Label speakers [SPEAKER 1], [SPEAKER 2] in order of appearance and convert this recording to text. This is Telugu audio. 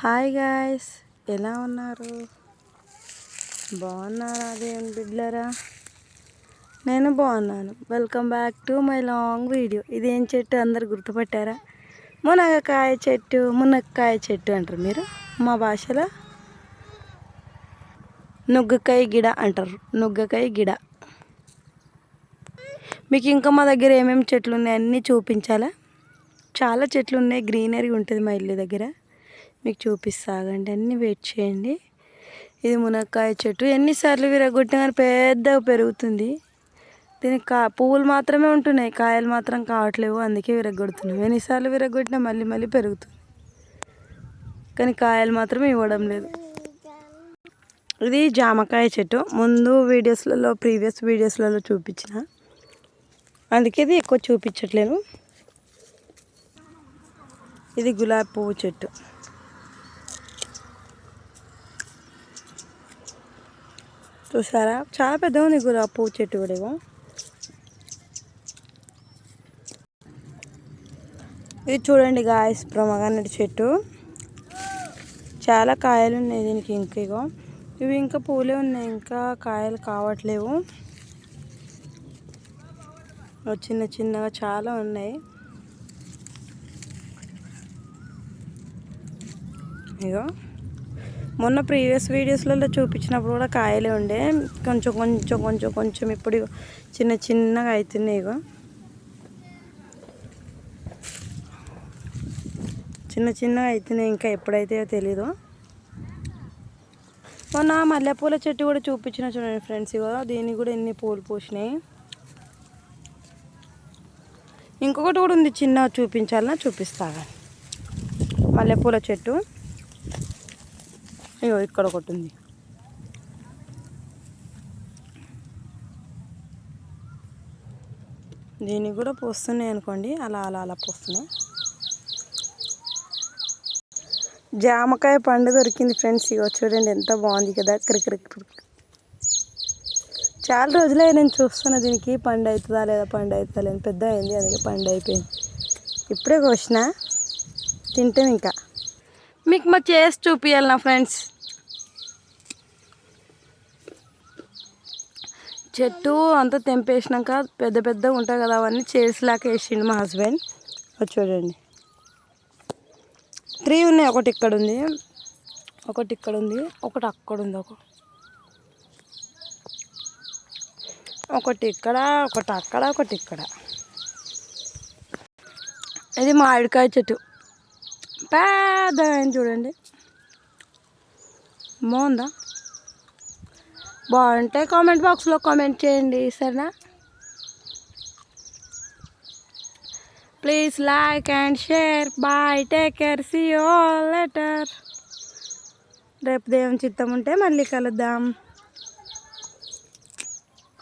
[SPEAKER 1] హాయ్ గాయ్స్, ఎలా ఉన్నారు? బాగున్నారా దేవుని బిడ్డలారా? నేను బాగున్నాను. Welcome back to my long video. ఇదేం చెట్టు అందరు గుర్తుపట్టారా? మునగకాయ చెట్టు అంటారు మీరు. మా భాషలో నుగ్గకాయ గిడ అంటారు. నుగ్గకాయ గిడ. మీకు ఇంకా మా దగ్గర ఏమేమి చెట్లు ఉన్నాయి అన్నీ చూపించాలా? చాలా చెట్లు ఉన్నాయి, గ్రీనరీ ఉంటుంది మా ఇల్లు దగ్గర. మీకు చూపిస్తాగండి, అన్నీ వెయిట్ చేయండి. ఇది మునక్కాయ చెట్టు. ఎన్నిసార్లు విరగొట్టినా కానీ పెద్దగా పెరుగుతుంది. దీనికి పువ్వులు మాత్రమే ఉంటున్నాయి, కాయలు మాత్రం కావట్లేవు. అందుకే విరగొడుతున్నాం. ఎన్నిసార్లు విరగొట్టినా మళ్ళీ మళ్ళీ పెరుగుతుంది, కానీ కాయలు మాత్రం ఇవ్వడం లేదు. ఇది జామకాయ చెట్టు. ముందు ప్రీవియస్ వీడియోస్లలో చూపించిన, అందుకే ఇది ఎక్కువ చూపించట్లేను. ఇది గులాబీ పువ్వు చెట్టు. చూసారా, చాలా పెద్దగా ఉంది గులాబీ పువ్వు చెట్టు కూడా. ఇది చూడండి గాయస్, ప్రమగన్నటి చెట్టు. చాలా కాయలు ఉన్నాయి దీనికి. ఇవి ఇంకా పూలే ఉన్నాయి, ఇంకా కాయలు కావట్లేవు. చిన్న చిన్నగా చాలా ఉన్నాయి. ఇగో మొన్న ప్రీవియస్ వీడియోస్లలో చూపించినప్పుడు కూడా కాయలే ఉండే. కొంచెం కొంచెం కొంచెం కొంచెం ఇప్పుడు చిన్న చిన్నగా అవుతున్నాయి. ఇగో చిన్న చిన్నగా అవుతున్నాయి, ఇంకా ఎప్పుడైతే తెలీదు. మొన్న మల్లెపూల చెట్టు కూడా చూపించిన చూడండి ఫ్రెండ్స్. ఇగో దీనికి కూడా ఎన్ని పూలు పూసినాయి. ఇంకొకటి కూడా ఉంది చిన్న, చూపించాలన్నా చూపిస్తాగా. మల్లెపూల చెట్టు అయ్యో ఇక్కడ ఒకటి ఉంది. దీనికి కూడా పోస్తున్నాయి అనుకోండి, అలా అలా అలా పోస్తున్నాయి. జామకాయ పండు దొరికింది ఫ్రెండ్స్. ఇగో చూడండి ఎంత బాగుంది కదా, క్రిక్రిక్. చాలా రోజులే నేను చూస్తున్నా దీనికి పండు అవుతుందా లేదా, పండు అవుతుందా లేదా. పెద్ద అయింది, అందుకే పండు అయిపోయింది. ఇప్పుడే కోసిన, తింటాం. ఇంకా మీకు మా చేసి చూపించాలి నా ఫ్రెండ్స్. చెట్టు అంతా తెంపేసినాక పెద్ద పెద్దగా ఉంటాయి కదా, అవన్నీ చేసిలాక వేసిండు మా హస్బెండ్. చూడండి 3 ఉన్నాయి. ఒకటి ఇక్కడ ఉంది, ఒకటి ఇక్కడ ఉంది, ఒకటి అక్కడ ఉంది, ఒకటి ఇక్కడ, ఒకటి అక్కడ, ఒకటి ఇక్కడ. ఇది మామిడికాయ చెట్టు, పెద్దగా అయింది చూడండి. బాగుందా? బాగుంటే కామెంట్ బాక్స్లో కామెంట్ చేయండి, సరేనా? Please like and share. Bye, take care, see you all later. రేపు దేవుని చిత్తం ఉంటే మళ్ళీ కలుద్దాం.